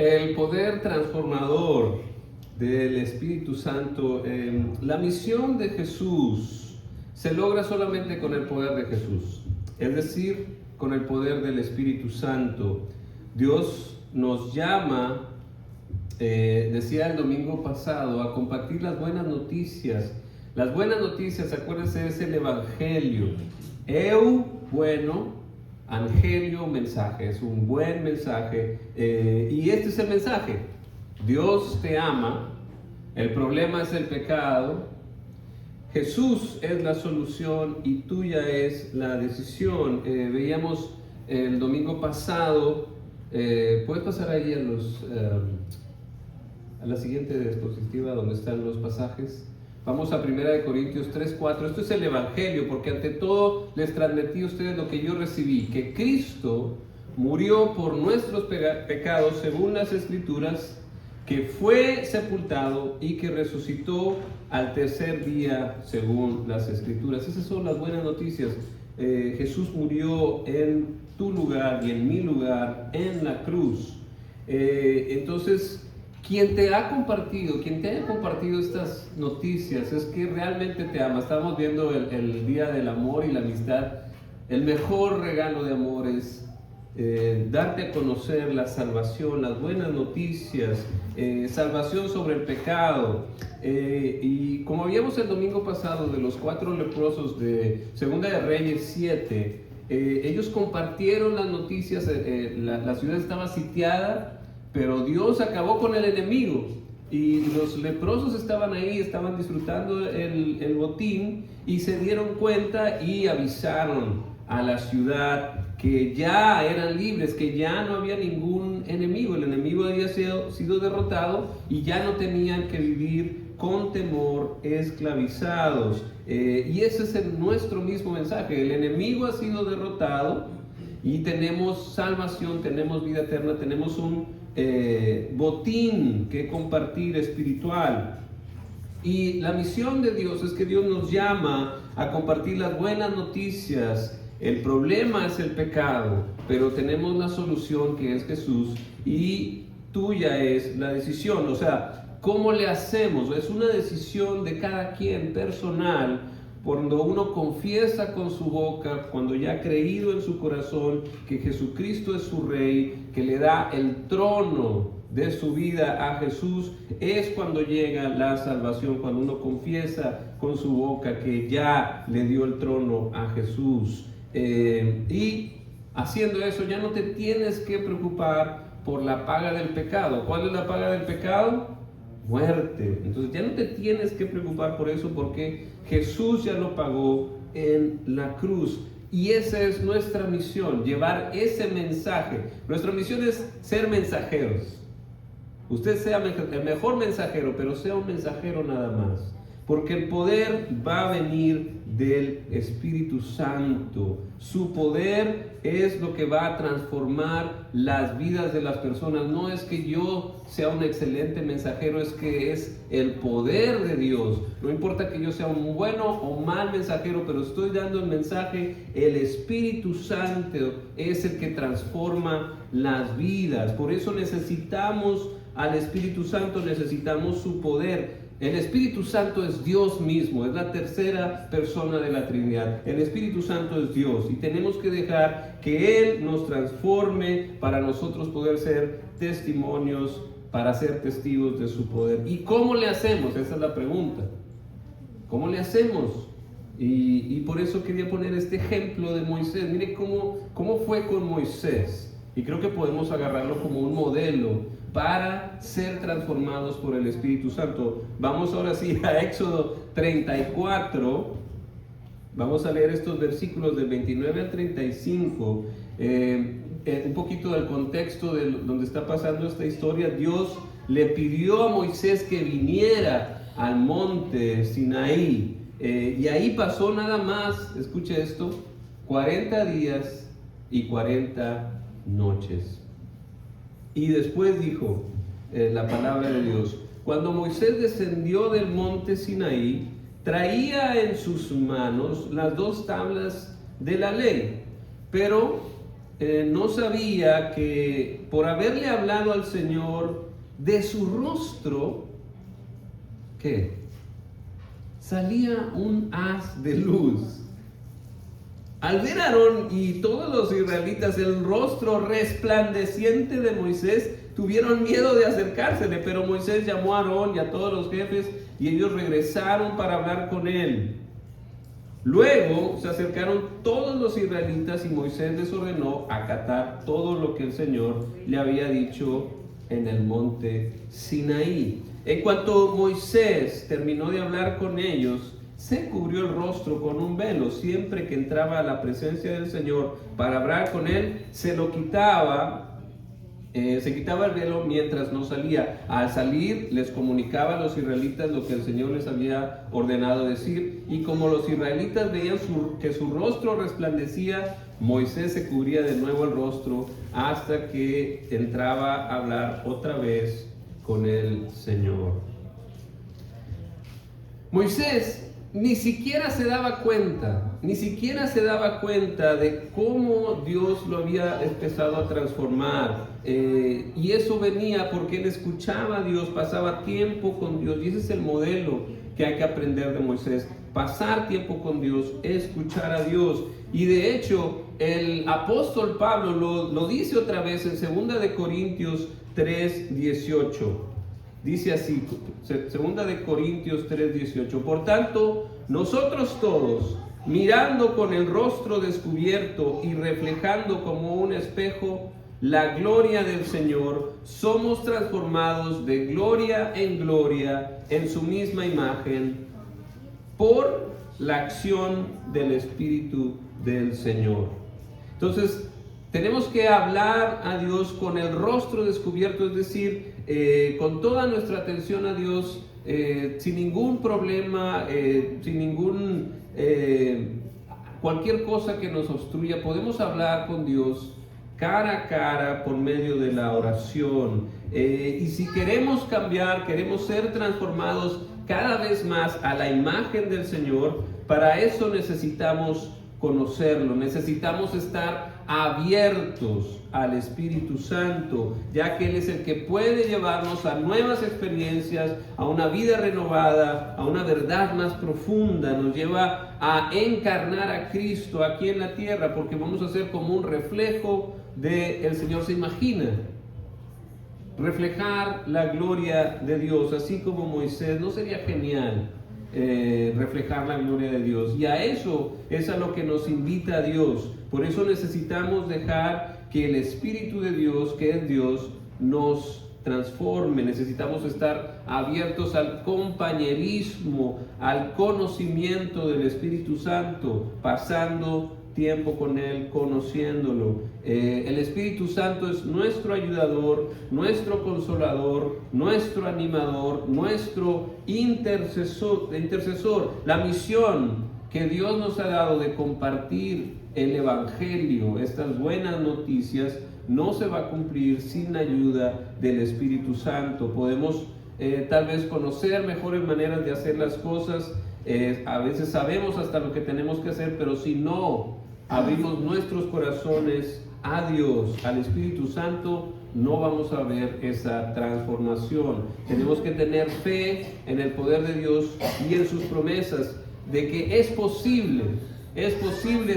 El poder transformador del Espíritu Santo, la misión de Jesús se logra solamente con el poder de Jesús, es decir, con el poder del Espíritu Santo. Dios nos llama, decía el domingo pasado, a compartir las buenas noticias. Las buenas noticias, acuérdense, es el Evangelio. Bueno, Angelio, mensaje, es un buen mensaje, y este es el mensaje: Dios te ama, el problema es el pecado, Jesús es la solución y tuya es la decisión. Veíamos el domingo pasado, puedes pasar ahí a la siguiente diapositiva donde están los pasajes. Vamos a 1 Corintios 3:4. Esto es el Evangelio, porque ante todo les transmití a ustedes lo que yo recibí, que Cristo murió por nuestros pecados según las Escrituras, que fue sepultado y que resucitó al tercer día según las Escrituras. Esas son las buenas noticias. Jesús murió en tu lugar y en mi lugar en la cruz. Entonces, quien te haya compartido estas noticias es que realmente te ama. Estamos viendo el Día del Amor y la Amistad. El mejor regalo de amor es darte a conocer la salvación, las buenas noticias, salvación sobre el pecado. Y como habíamos el domingo pasado de los 4 leprosos de Segunda de Reyes 7, ellos compartieron las noticias. La ciudad estaba sitiada, pero Dios acabó con el enemigo y los leprosos estaban ahí, estaban disfrutando el botín, y se dieron cuenta y avisaron a la ciudad que ya eran libres, que ya no había ningún enemigo. El enemigo había sido derrotado y ya no tenían que vivir con temor, esclavizados. Y ese es nuestro mismo mensaje: el enemigo ha sido derrotado y tenemos salvación, tenemos vida eterna, tenemos un botín que compartir espiritual. Y la misión de Dios es que Dios nos llama a compartir las buenas noticias. El problema es el pecado, pero tenemos la solución, que es Jesús, y tuya es la decisión. O sea, ¿cómo le hacemos? Es una decisión de cada quien, personal. Cuando uno confiesa con su boca, cuando ya ha creído en su corazón que Jesucristo es su Rey, que le da el trono de su vida a Jesús, es cuando llega la salvación. Cuando uno confiesa con su boca que ya le dio el trono a Jesús. Y haciendo eso ya no te tienes que preocupar por la paga del pecado. ¿Cuál es la paga del pecado? Muerte. Entonces ya no te tienes que preocupar por eso, porque Jesús ya lo pagó en la cruz. Y esa es nuestra misión, llevar ese mensaje. Nuestra misión es ser mensajeros. Usted sea el mejor mensajero, pero sea un mensajero nada más, porque el poder va a venir del Espíritu Santo. Su poder es lo que va a transformar las vidas de las personas. No es que yo sea un excelente mensajero, es que es el poder de Dios. No importa que yo sea un bueno o mal mensajero, pero estoy dando el mensaje. El Espíritu Santo es el que transforma las vidas. Por eso necesitamos al Espíritu Santo, necesitamos su poder. El Espíritu Santo es Dios mismo, es la tercera persona de la Trinidad. El Espíritu Santo es Dios y tenemos que dejar que Él nos transforme para nosotros poder ser testimonios, para ser testigos de su poder. ¿Y cómo le hacemos? Esa es la pregunta. ¿Cómo le hacemos? Y por eso quería poner este ejemplo de Moisés. Mire cómo fue con Moisés. Y creo que podemos agarrarlo como un modelo para ser transformados por el Espíritu Santo. Vamos ahora sí a Éxodo 34. Vamos a leer estos versículos del 29 al 35. Un poquito del contexto de donde está pasando esta historia. Dios le pidió a Moisés que viniera al monte Sinaí. Y ahí pasó nada más, escuche esto, 40 días y 40 noches. Y después dijo la palabra de Dios: cuando Moisés descendió del monte Sinaí, traía en sus manos las 2 tablas de la ley, pero no sabía que por haberle hablado al Señor de su rostro, ¿qué? Salía un haz de luz. Al ver a Aarón y todos los israelitas el rostro resplandeciente de Moisés, tuvieron miedo de acercársele, pero Moisés llamó a Aarón y a todos los jefes y ellos regresaron para hablar con él. Luego se acercaron todos los israelitas y Moisés les ordenó acatar todo lo que el Señor le había dicho en el monte Sinaí. En cuanto Moisés terminó de hablar con ellos, se cubrió el rostro con un velo. Siempre que entraba a la presencia del Señor para hablar con él, se quitaba el velo mientras no salía. Al salir les comunicaba a los israelitas lo que el Señor les había ordenado decir, y como los israelitas veían que su rostro resplandecía, Moisés se cubría de nuevo el rostro hasta que entraba a hablar otra vez con el Señor. Moisés ni siquiera se daba cuenta de cómo Dios lo había empezado a transformar. Y eso venía porque él escuchaba a Dios, pasaba tiempo con Dios. Y ese es el modelo que hay que aprender de Moisés. Pasar tiempo con Dios, escuchar a Dios. Y de hecho, el apóstol Pablo lo dice otra vez en 2 de Corintios 3:18. Dice así, 2 de Corintios 3:18. Por tanto, nosotros todos, mirando con el rostro descubierto y reflejando como un espejo la gloria del Señor, somos transformados de gloria en gloria en su misma imagen por la acción del Espíritu del Señor. Entonces, tenemos que hablar a Dios con el rostro descubierto, es decir, con toda nuestra atención a Dios, sin ningún problema, sin ningún cualquier cosa que nos obstruya. Podemos hablar con Dios cara a cara por medio de la oración. Y si queremos cambiar, queremos ser transformados cada vez más a la imagen del Señor, para eso necesitamos conocerlo, necesitamos estar abiertos al Espíritu Santo, ya que Él es el que puede llevarnos a nuevas experiencias, a una vida renovada, a una verdad más profunda. Nos lleva a encarnar a Cristo aquí en la tierra, porque vamos a ser como un reflejo del Señor. ¿Se imagina? Reflejar la gloria de Dios, así como Moisés. ¿No sería genial reflejar la gloria de Dios? Y a eso es a lo que nos invita a Dios. Por eso necesitamos dejar que el Espíritu de Dios, que es Dios, nos transforme. Necesitamos estar abiertos al compañerismo, al conocimiento del Espíritu Santo, pasando tiempo con Él, conociéndolo. El Espíritu Santo es nuestro ayudador, nuestro consolador, nuestro animador, nuestro intercesor. La misión que Dios nos ha dado de compartir el Evangelio, estas buenas noticias, no se va a cumplir sin la ayuda del Espíritu Santo. Podemos tal vez conocer mejores maneras de hacer las cosas, a veces sabemos hasta lo que tenemos que hacer, pero si no abrimos nuestros corazones a Dios, al Espíritu Santo, no vamos a ver esa transformación. Tenemos que tener fe en el poder de Dios y en sus promesas de que es posible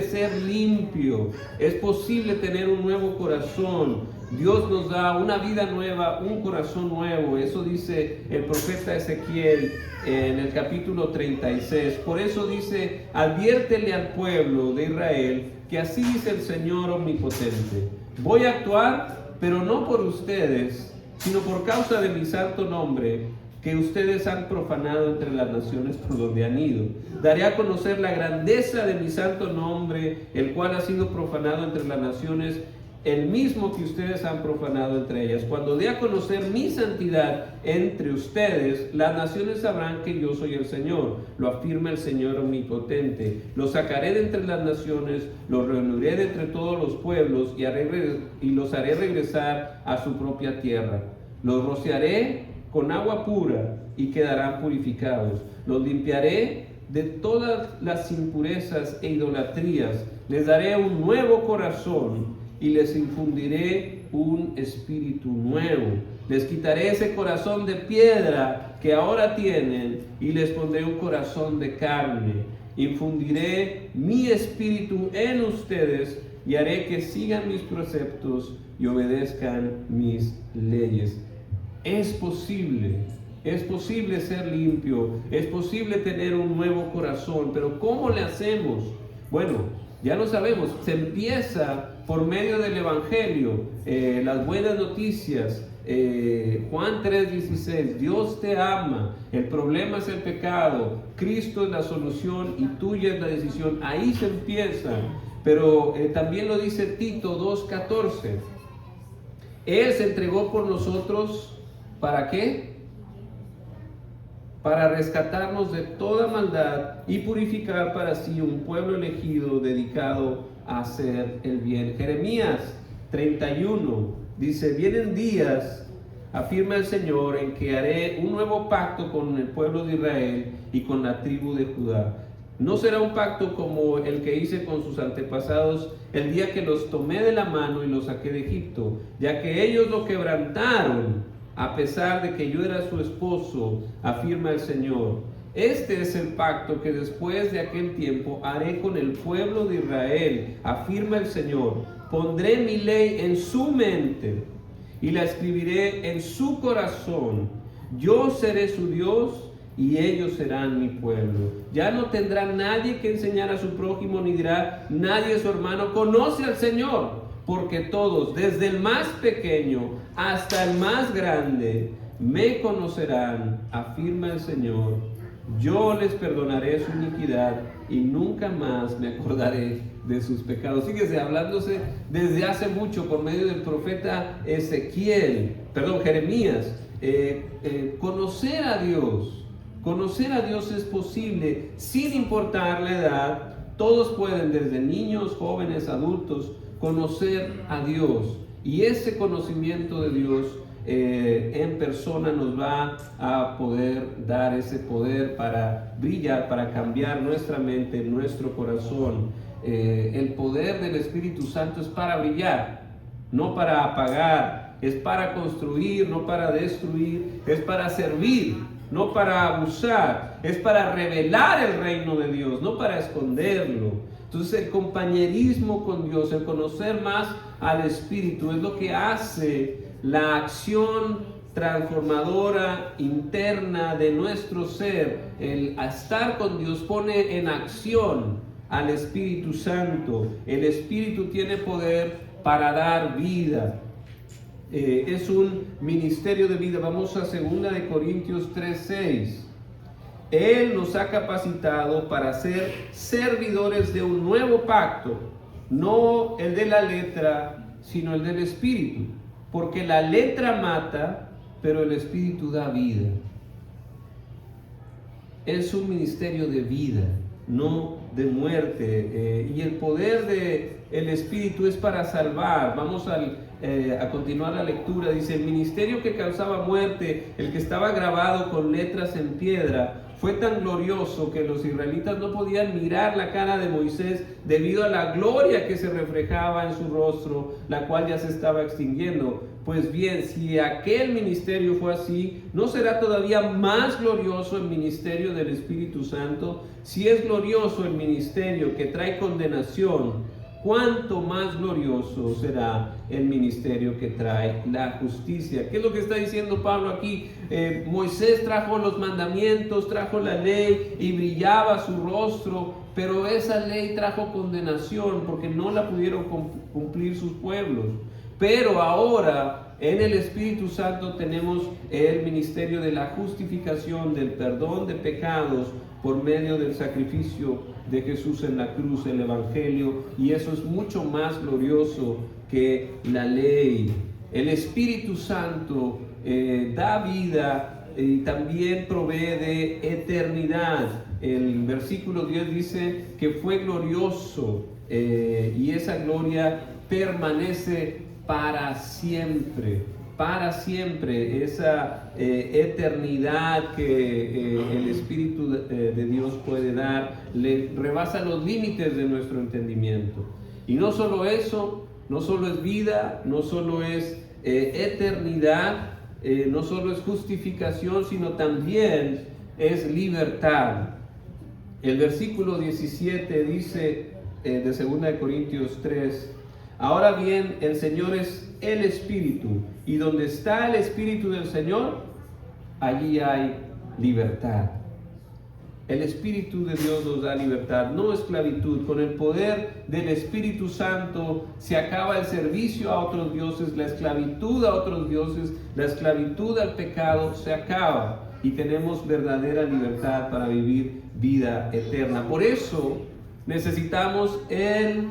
ser limpio, es posible tener un nuevo corazón. Dios nos da una vida nueva, un corazón nuevo. Eso dice el profeta Ezequiel en el capítulo 36. Por eso dice: adviértele al pueblo de Israel que así dice el Señor omnipotente: voy a actuar, pero no por ustedes, sino por causa de mi santo nombre, que ustedes han profanado entre las naciones por donde han ido. Daré a conocer la grandeza de mi santo nombre, el cual ha sido profanado entre las naciones, el mismo que ustedes han profanado entre ellas. Cuando dé a conocer mi santidad entre ustedes, las naciones sabrán que yo soy el Señor, lo afirma el Señor omnipotente. Los sacaré de entre las naciones, los reuniré de entre todos los pueblos y los haré regresar a su propia tierra. Los rociaré con agua pura y quedarán purificados. Los limpiaré de todas las impurezas e idolatrías. Les daré un nuevo corazón y les infundiré un espíritu nuevo. Les quitaré ese corazón de piedra que ahora tienen y les pondré un corazón de carne. Infundiré mi espíritu en ustedes y haré que sigan mis preceptos y obedezcan mis leyes. Es posible ser limpio, es posible tener un nuevo corazón, pero ¿cómo le hacemos? Bueno, ya lo sabemos, se empieza por medio del Evangelio, las buenas noticias. Juan 3:16, Dios te ama, el problema es el pecado, Cristo es la solución y tuya es la decisión. Ahí se empieza, pero también lo dice Tito 2:14, Él se entregó por nosotros, ¿para qué? Para rescatarnos de toda maldad y purificar para sí un pueblo elegido dedicado a hacer el bien. Jeremías 31 dice, vienen días, afirma el Señor, en que haré un nuevo pacto con el pueblo de Israel y con la tribu de Judá. No será un pacto como el que hice con sus antepasados el día que los tomé de la mano y los saqué de Egipto, ya que ellos lo quebrantaron, a pesar de que yo era su esposo, afirma el Señor. Este es el pacto que después de aquel tiempo haré con el pueblo de Israel, afirma el Señor. Pondré mi ley en su mente y la escribiré en su corazón. Yo seré su Dios y ellos serán mi pueblo. Ya no tendrá nadie que enseñar a su prójimo, ni dirá nadie a su hermano, conoce al Señor. Porque todos, desde el más pequeño hasta el más grande, me conocerán, afirma el Señor. Yo les perdonaré su iniquidad y nunca más me acordaré de sus pecados. Fíjese, hablándose desde hace mucho por medio del profeta Jeremías. Conocer a Dios es posible sin importar la edad. Todos pueden, desde niños, jóvenes, adultos, conocer a Dios, y ese conocimiento de Dios en persona nos va a poder dar ese poder para brillar, para cambiar nuestra mente, nuestro corazón. El poder del Espíritu Santo es para brillar, no para apagar, es para construir, no para destruir, es para servir, no para abusar, es para revelar el reino de Dios, no para esconderlo. Entonces el compañerismo con Dios, el conocer más al Espíritu, es lo que hace la acción transformadora interna de nuestro ser. El estar con Dios pone en acción al Espíritu Santo. El Espíritu tiene poder para dar vida. Es un ministerio de vida. Vamos a 2 Corintios 3:6. Él nos ha capacitado para ser servidores de un nuevo pacto, no el de la letra, sino el del Espíritu. Porque la letra mata, pero el Espíritu da vida. Es un ministerio de vida, no de muerte. Y el poder del Espíritu es para salvar. Vamos a continuar la lectura. Dice, el ministerio que causaba muerte, el que estaba grabado con letras en piedra, fue tan glorioso que los israelitas no podían mirar la cara de Moisés debido a la gloria que se reflejaba en su rostro, la cual ya se estaba extinguiendo. Pues bien, si aquel ministerio fue así, ¿no será todavía más glorioso el ministerio del Espíritu Santo? Si es glorioso el ministerio que trae condenación, ¿cuánto más glorioso será el ministerio que trae la justicia? ¿Qué es lo que está diciendo Pablo aquí? Moisés trajo los mandamientos, trajo la ley y brillaba su rostro, pero esa ley trajo condenación porque no la pudieron cumplir sus pueblos. Pero ahora en el Espíritu Santo tenemos el ministerio de la justificación, del perdón de pecados por medio del sacrificio de Jesús en la cruz, el Evangelio, y eso es mucho más glorioso que la ley. El Espíritu Santo da vida y también provee de eternidad. El versículo 10 dice que fue glorioso y esa gloria permanece para siempre, esa eternidad que el Espíritu de Dios puede dar, le rebasa los límites de nuestro entendimiento. Y no solo eso, no solo es vida, no solo es eternidad, no solo es justificación, sino también es libertad. El versículo 17 dice de 2 de Corintios 3, ahora bien, el Señor es el Espíritu, y donde está el Espíritu del Señor, allí hay libertad. El Espíritu de Dios nos da libertad, no esclavitud. Con el poder del Espíritu Santo se acaba el servicio a otros dioses, la esclavitud a otros dioses, la esclavitud al pecado se acaba y tenemos verdadera libertad para vivir vida eterna. Por eso necesitamos el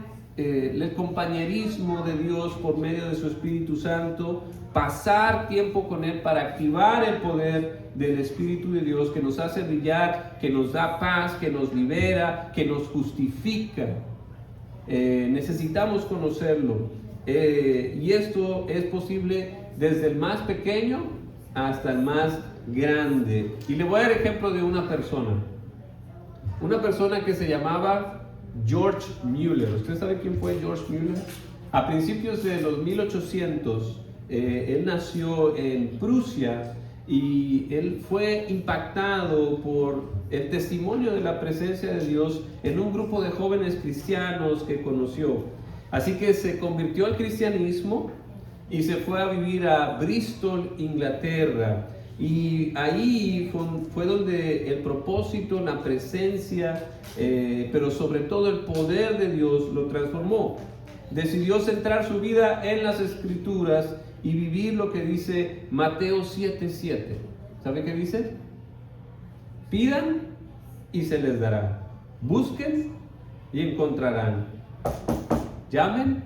compañerismo de Dios por medio de su Espíritu Santo, pasar tiempo con Él para activar el poder del Espíritu de Dios que nos hace brillar, que nos da paz, que nos libera, que nos justifica. Necesitamos conocerlo. Y esto es posible desde el más pequeño hasta el más grande. Y le voy a dar ejemplo de una persona que se llamaba George Mueller. ¿Usted sabe quién fue George Mueller? A principios de los 1800, él nació en Prusia y él fue impactado por el testimonio de la presencia de Dios en un grupo de jóvenes cristianos que conoció. Así que se convirtió al cristianismo y se fue a vivir a Bristol, Inglaterra. Y ahí fue donde el propósito, la presencia, pero sobre todo el poder de Dios lo transformó. Decidió centrar su vida en las Escrituras y vivir lo que dice Mateo 7:7. ¿Sabe qué dice? Pidan y se les dará. Busquen y encontrarán. Llamen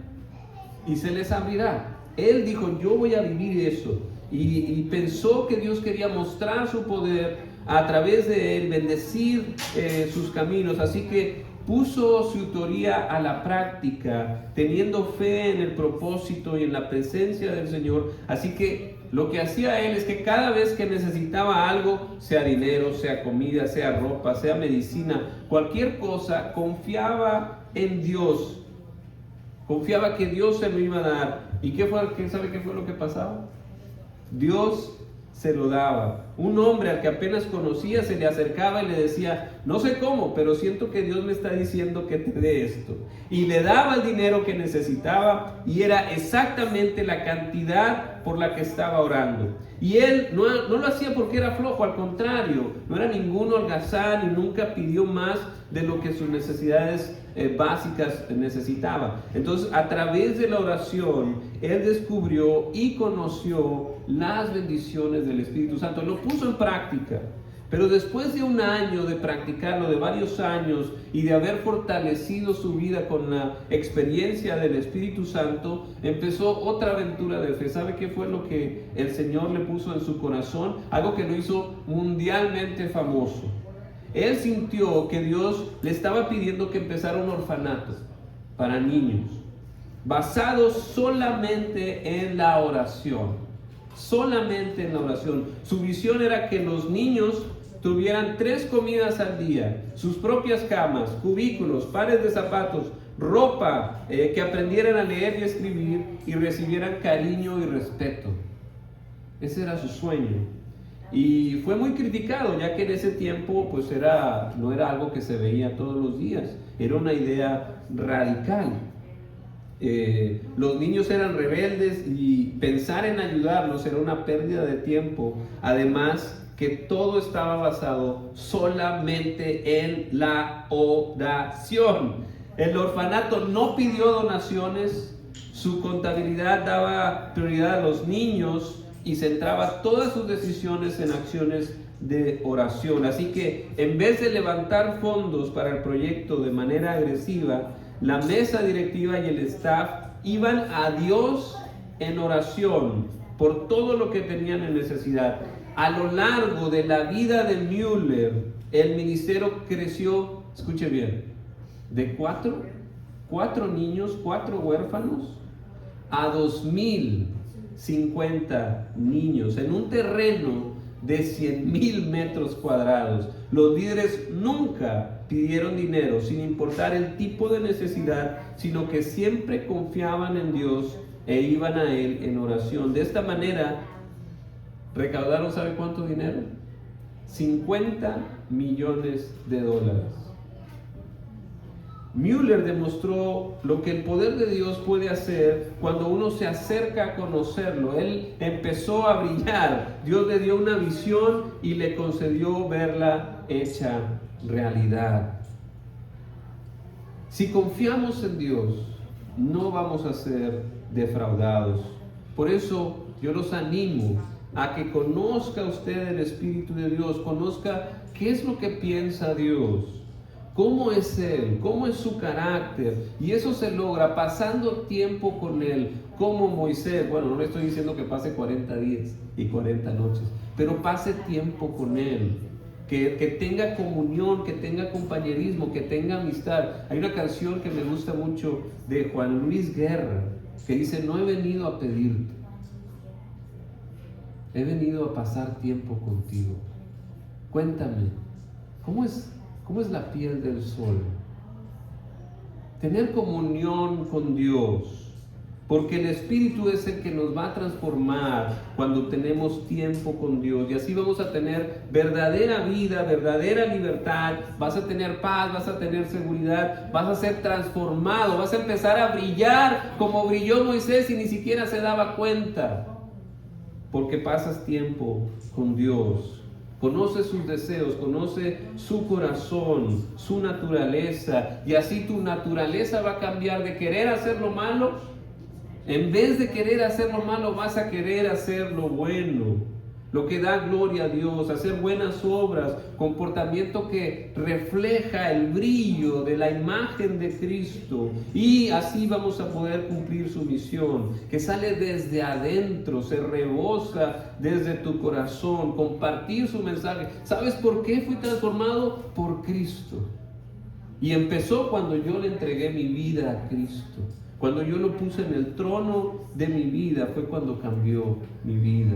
y se les abrirá. Él dijo, yo voy a vivir eso. Y pensó que Dios quería mostrar su poder a través de él, bendecir sus caminos. Así que puso su teoría a la práctica, teniendo fe en el propósito y en la presencia del Señor. Así que lo que hacía él es que cada vez que necesitaba algo, sea dinero, sea comida, sea ropa, sea medicina, cualquier cosa, confiaba en Dios. Confiaba que Dios se lo iba a dar. ¿Y sabe qué fue lo que pasaba? Dios se lo daba. Un hombre al que apenas conocía se le acercaba y le decía, no sé cómo, pero siento que Dios me está diciendo que te dé esto. Y le daba el dinero que necesitaba y era exactamente la cantidad por la que estaba orando. Y él no lo hacía porque era flojo, al contrario, no era ningún holgazán y nunca pidió más de lo que sus necesidades básicas necesitaba. Entonces, a través de la oración, él descubrió y conoció las bendiciones del Espíritu Santo. Lo puso en práctica. Pero después de un año de practicarlo, de varios años, y de haber fortalecido su vida con la experiencia del Espíritu Santo, empezó otra aventura de fe. ¿Sabe qué fue lo que el Señor le puso en su corazón? Algo que lo hizo mundialmente famoso. Él sintió que Dios le estaba pidiendo que empezara un orfanato para niños, basado solamente en la oración. Solamente en la oración. Su visión era que los niños tuvieran 3 comidas al día, sus propias camas, cubículos, pares de zapatos, ropa, que aprendieran a leer y escribir y recibieran cariño y respeto. Ese era su sueño. Y fue muy criticado, ya que en ese tiempo pues no era algo que se veía todos los días, era una idea radical. Los niños eran rebeldes y pensar en ayudarlos era una pérdida de tiempo. Además que todo estaba basado solamente en la oración. El orfanato no pidió donaciones, su contabilidad daba prioridad a los niños y centraba todas sus decisiones en acciones de oración. Así que en vez de levantar fondos para el proyecto de manera agresiva, la mesa directiva y el staff iban a Dios en oración por todo lo que tenían en necesidad. A lo largo de la vida de Mueller, el ministerio creció, escuche bien, de 4 niños, 4 huérfanos, a 2,050 niños en un terreno de 100,000 metros cuadrados. Los líderes nunca pidieron dinero, sin importar el tipo de necesidad, sino que siempre confiaban en Dios e iban a Él en oración. De esta manera, recaudaron, ¿sabe cuánto dinero? $50 millones. Müller demostró lo que el poder de Dios puede hacer cuando uno se acerca a conocerlo. Él empezó a brillar. Dios le dio una visión y le concedió verla hecha realidad. Si confiamos en Dios, no vamos a ser defraudados. Por eso yo los animo a que conozca usted el Espíritu de Dios, conozca qué es lo que piensa Dios, cómo es Él, cómo es su carácter, y eso se logra pasando tiempo con Él, como Moisés. Bueno, no le estoy diciendo que pase 40 días y 40 noches, pero pase tiempo con Él, que tenga comunión, que tenga compañerismo, que tenga amistad. Hay una canción que me gusta mucho de Juan Luis Guerra, que dice: no he venido a pedirte, he venido a pasar tiempo contigo. Cuéntame, ¿cómo es la piel del sol? Tener comunión con Dios, porque el Espíritu es el que nos va a transformar cuando tenemos tiempo con Dios, y así vamos a tener verdadera vida, verdadera libertad. Vas a tener paz, vas a tener seguridad, vas a ser transformado, vas a empezar a brillar como brilló Moisés y ni siquiera se daba cuenta, porque pasas tiempo con Dios. Conoce sus deseos, conoce su corazón, su naturaleza, y así tu naturaleza va a cambiar de querer hacer lo malo. En vez de querer hacer lo malo, vas a querer hacer lo bueno, lo que da gloria a Dios, hacer buenas obras, comportamiento que refleja el brillo de la imagen de Cristo, y así vamos a poder cumplir su misión, que sale desde adentro, se rebosa desde tu corazón, compartir su mensaje. ¿Sabes por qué fui transformado? Por Cristo. Y empezó cuando yo le entregué mi vida a Cristo. Cuando yo lo puse en el trono de mi vida, fue cuando cambió mi vida.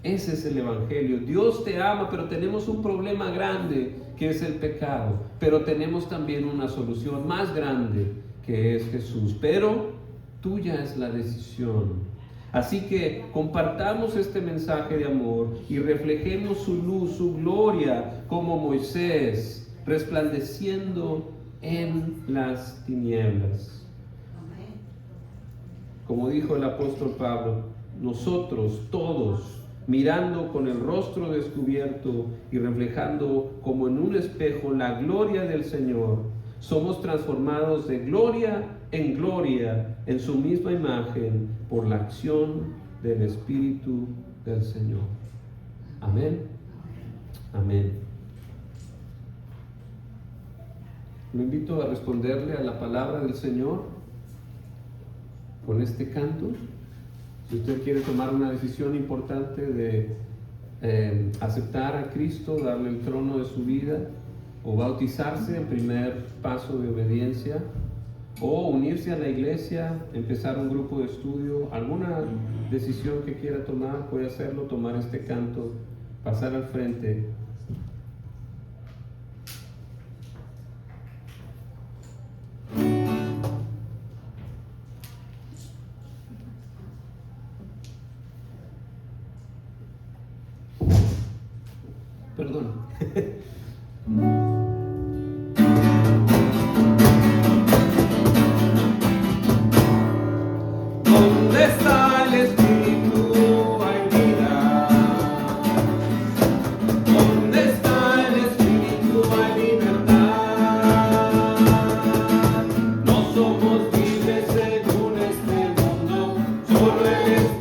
Ese es el Evangelio. Dios te ama, pero tenemos un problema grande, que es el pecado. Pero tenemos también una solución más grande, que es Jesús. Pero tuya es la decisión. Así que compartamos este mensaje de amor y reflejemos su luz, su gloria, como Moisés, resplandeciendo en las tinieblas. Como dijo el apóstol Pablo, nosotros todos, mirando con el rostro descubierto y reflejando como en un espejo la gloria del Señor, somos transformados de gloria en su misma imagen por la acción del Espíritu del Señor. Amén. Amén. Lo invito a responderle a la palabra del Señor con este canto. Si usted quiere tomar una decisión importante de aceptar a Cristo, darle el trono de su vida, o bautizarse, el primer paso de obediencia, o unirse a la iglesia, empezar un grupo de estudio, alguna decisión que quiera tomar, puede hacerlo, tomar este canto, pasar al frente. Perdón. ¿Dónde está el Espíritu? Hay vida. ¿Dónde está el Espíritu? Hay libertad. No somos libres según este mundo, solo el Espíritu